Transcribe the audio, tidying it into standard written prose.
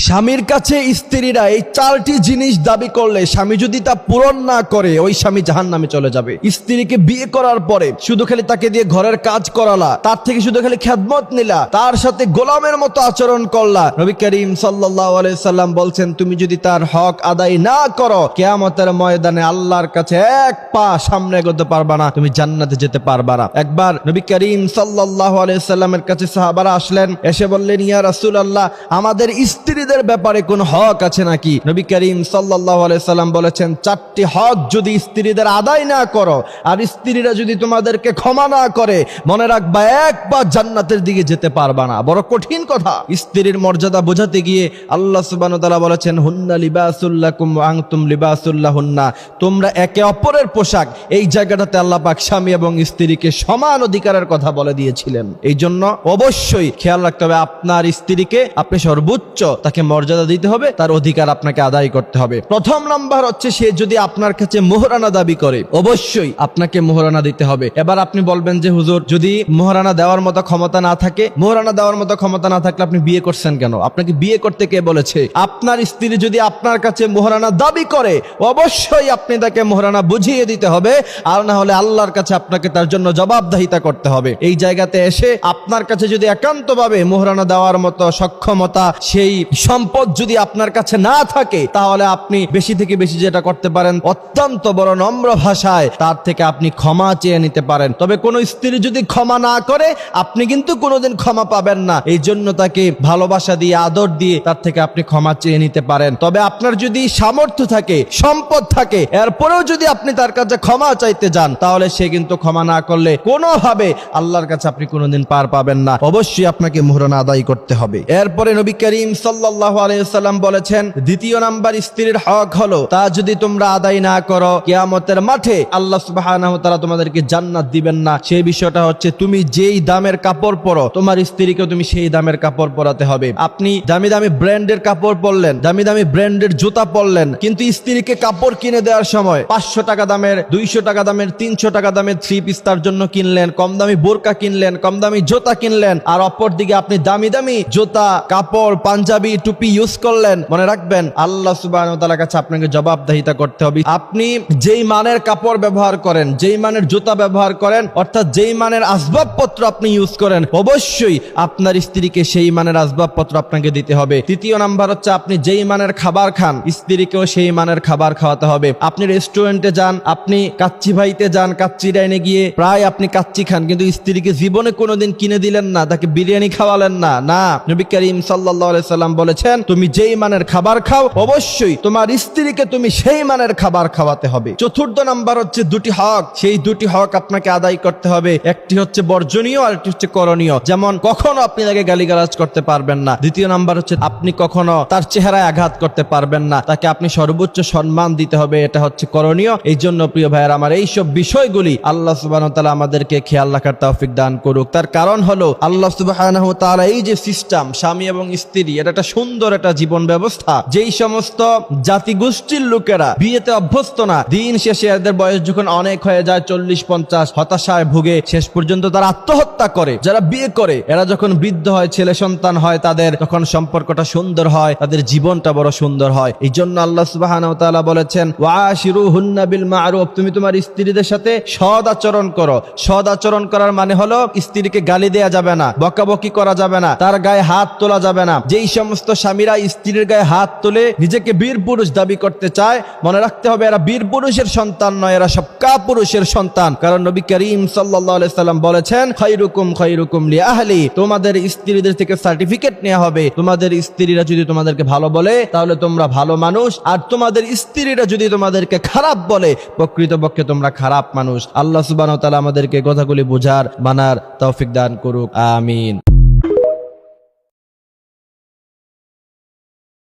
স্বামীর কাছে স্ত্রীরা এই চারটি জিনিস দাবি করলে স্বামী যদি তা পূরণ না করে ওই স্বামী জাহান্নামে চলে যাবে। স্ত্রীকে বিয়ে করার পরে শুধু খালি তাকে দিয়ে ঘরের কাজ করালা, তার থেকে শুধু খালি খেদমত নিলা, তার সাথে গোলামের মতো আচরণ করলা, নবী করিম সাল্লাল্লাহু আলাইহি সাল্লাম বলছেন তুমি যদি তার হক আদায় না করো কিয়ামতের ময়দানে আল্লাহর কাছে এক পা সামনে এগোতে পারবা না, তুমি জান্নাতে যেতে পারবা না। একবার নবী করিম সাল্লাল্লাহু আলাইহি সাল্লামের কাছে সাহাবারা আসলেন, এসে বললেন ইয়া রাসূলুল্লাহ আমাদের স্ত্রীদের ব্যাপারে কোন হক আছে নাকি? নবী করিম সাল্লাল্লাহু আলাইহি সাল্লাম বলেছেন চারটি হক যদি স্ত্রীদের আদায় না করো আর স্ত্রীরা যদি তোমাদেরকে ক্ষমা না করে মনে রাখবা এক পা জান্নাতের দিকে যেতে পারবা না। বড় কঠিন কথা। স্ত্রীর মর্যাদা বোঝাতে গিয়ে আল্লাহ সুবহানাহু ওয়া তাআলা বলেছেন হুন্না লিবাসুল লাকুম ওয়া আনতুম লিবাসুল লাহুন্না, তোমরা একে অপরের পোশাক। এই জায়গাটাতে আল্লাহ পাক স্বামী এবং স্ত্রীকে সমান অধিকারের কথা বলে দিয়েছিলেন। এই জন্য অবশ্যই খেয়াল রাখতে হবে আপনার স্ত্রীকে আপনি সর্বোচ্চ তাকে মর্যাদা দিতে হবে, তার অধিকার আপনাকে আদায় করতে হবে। প্রথম নাম্বার হচ্ছে সে যদি আপনার কাছে মোহরানা দাবি করে অবশ্যই আপনাকে মোহরানা দিতে হবে। এবার আপনি বলবেন যে হুজুর যদি মোহরানা দেওয়ার মতো ক্ষমতা না থাকে, মোহরানা দেওয়ার মতো ক্ষমতা না থাকলে আপনি বিয়ে করছেন কেন? আপনাকে বিয়ে করতে কে বলেছে? আপনার স্ত্রী যদি আপনার কাছে মোহরানা দাবি করে অবশ্যই আপনি তাকে মোহরানা বুঝিয়ে দিতে হবে, আর না হলে আল্লাহর কাছে আপনাকে তার জন্য জবাবদিহিতা করতে হবে। এই জায়গাতে এসে আপনার কাছে যদি একান্তভাবে মোহরানা দেওয়ার মতো সক্ষমতা সেই সম্পদ যদি আপনার কাছে না থাকে তাহলে আপনি বেশি থেকে বেশি যেটা করতে পারেন অত্যন্ত বড় নম্র ভাষায় তার থেকে আপনি ক্ষমা চেয়ে নিতে পারেন। তবে কোন স্ত্রী যদি ক্ষমা না করে আপনি কিন্তু কোনোদিন ক্ষমা পাবেন না। এই জন্য তাকে ভালোবাসা দিয়ে আদর দিয়ে তার থেকে আপনি ক্ষমা চেয়ে নিতে পারেন। তবে আপনার যদি সামর্থ্য থাকে সম্পদ থাকে এরপরেও যদি আপনি তার কাছে ক্ষমা চাইতে যান তাহলে সে কিন্তু ক্ষমা না করলে কোনোভাবে আল্লাহর কাছে আপনি কোনোদিন পার পাবেন না। অবশ্যই আপনাকে মোহরানা আদায় করতে হবে। এরপরে নবী করিম সাল্লাল্লাহু আলাইহি ওয়াসাল্লাম বলেছেন দ্বিতীয় নাম্বার স্ত্রীর হক হলো তা যদি তোমরা আদায় না করো কিয়ামতের মাঠে আল্লাহ সুবহানাহু ওয়া তাআলা তোমাদেরকে জান্নাত দিবেন না। সেই বিষয়টা হচ্ছে তুমি যেই দামের কাপড় পরো তোমার স্ত্রীকে তুমি সেই দামের কাপড় পরাতে হবে। আপনি দামি দামি ব্র্যান্ডের কাপড় পরলেন, দামি দামি ব্র্যান্ডের জুতা পরলেন, কিন্তু স্ত্রীকে কাপড় কিনে দেওয়ার সময় 500 টাকা দামের, 200 টাকা দামের, 300 টাকা দামের থ্রি পিস তার জন্য কিনলেন, কম দামি বোরকা কিনলেন, কম দামি জুতা কিনলেন, আর অপর দিকে আপনি দামি দামি জুতা কাপড় পাঞ্জাবি টুপি ইউজ করলেন। মনে রাখবেন আল্লাহ সুবহানাহু ওয়া তাআলার কাছে আপনাকে জবাবদিহিতা করতে হবে। আপনি যেই মানের কাপড় ব্যবহার করেন, যেই মানের জুতা ব্যবহার করেন, অর্থাৎ যেই মানের আসবাবপত্র আপনি ইউজ করেন অবশ্যই আপনার স্ত্রীকে সেই মানের আসবাবপত্র আপনাকে দিতে হবে। তৃতীয় নাম্বার হচ্ছে আপনি যেই মানের খাবার খান স্ত্রীকেও সেই মানের খাবার খাওয়াতে হবে। আপনি রেস্টুরেন্টে যান, আপনি কাচ্চি ভাইতে যান, কাচ্চি ডাইনে গিয়ে প্রায় আপনি কাচ্চি খান, কিন্তু স্ত্রীকে জীবনে কোনোদিন কিনে দিলেন না, তাকে বিরিয়ানি খাওয়ালেন না। না, নবী করিম সাল্লাল্লাহু আলাইহি সাল্লাম বলেছেন তুমি যেই মানের খাবার খাও অবশ্যই তোমার স্ত্রীকে তুমি সেই মানের খাবার খাওয়াতে হবে। চতুর্থ নাম্বার হচ্ছে দুটি হক, সেই দুটি হক আপনাকে আদায় করতে হবে। একটি হচ্ছে বর্জনীয় আর একটি হচ্ছে করণীয়। যেমন কখনো আপনি তাকে গালিগালাজ করতে পারবেন না। দ্বিতীয় নাম্বার হচ্ছে আপনি কখনো তার চেহারায় আঘাত করতে পারবেন না, তাকে আপনি সর্বোচ্চ সম্মান দিতে হবে, এটা হচ্ছে করণীয়। এই জন্য প্রিয় ভাইয়েরা আমার এইসব বিষয়গুলি আল্লাহ সুবহানাহু ওয়া তাআলা আমাদেরকে খেয়াল রাখার তৌফিক দান করুক। তার কারণ হলো আল্লাহ সুবহানাহু ওয়া তাআলা এই যে সিস্টেম স্বামী এবং স্ত্রী, এটা একটা সুন্দর একটা জীবন ব্যবস্থা। যেই সমস্ত জাতিগোষ্ঠীর লোকেরা বিয়েতে অভ্যস্ত না, দিন শেষে এদের বয়স যখন অনেক হয়ে যায় 40-50 হতাশায় ভুগে শেষ পর্যন্ত তারা আত্মহত্যা করে। যারা বিয়ে করে এরা যখন বৃদ্ধ হয়, ছেলে সন্তান হয়, তাদের তখন সম্পর্কটা সুন্দর হয়, তাদের জীবনটা বড় সুন্দর হয়। এই জন্য আল্লাহ সুবহানাহু ওয়া তাআলা বলেছেন ওয়াশিরুহুন্না বিল মা'রুফ, তুমি তোমার স্ত্রীদের সাথে সৎ আচরণ করো। সৎ আচরণ করার মানে হলো স্ত্রীকে গালি দেয়া যাবে না, বকাবকি করা যাবে না, তার গায়ে হাত তোলা যাবে না। যেই সমস্ত স্বামীরা স্ত্রীর গায়ে হাত তুলে নিজেকে বীর পুরুষ দাবি করতে চায় মনে রাখতে হবে এরা বীর পুরুষের সন্তান নয়, এরা সব কাপুরুষের সন্তান। কারণ নবী করিম সাল্লাল্লাহু আলাইহি সাল্লাম বলেছেন খায়রুকুম লিআহলি, তোমাদের স্ত্রীদের থেকে সার্টিফিকেট নেওয়া হবে। তোমাদের স্ত্রীরা যদি তোমাদেরকে ভালো বলে তাহলে তোমরা ভালো মানুষ, আর তোমাদের স্ত্রীরা যদি তোমাদেরকে খারাপ বলে প্রকৃতপক্ষে তোমরা খারাপ মানুষ। আল্লাহ সুবহানাহু ওয়া তাআলা আমাদেরকে কথাগুলি বোঝার মানার তৌফিক দান করুক, আমিন।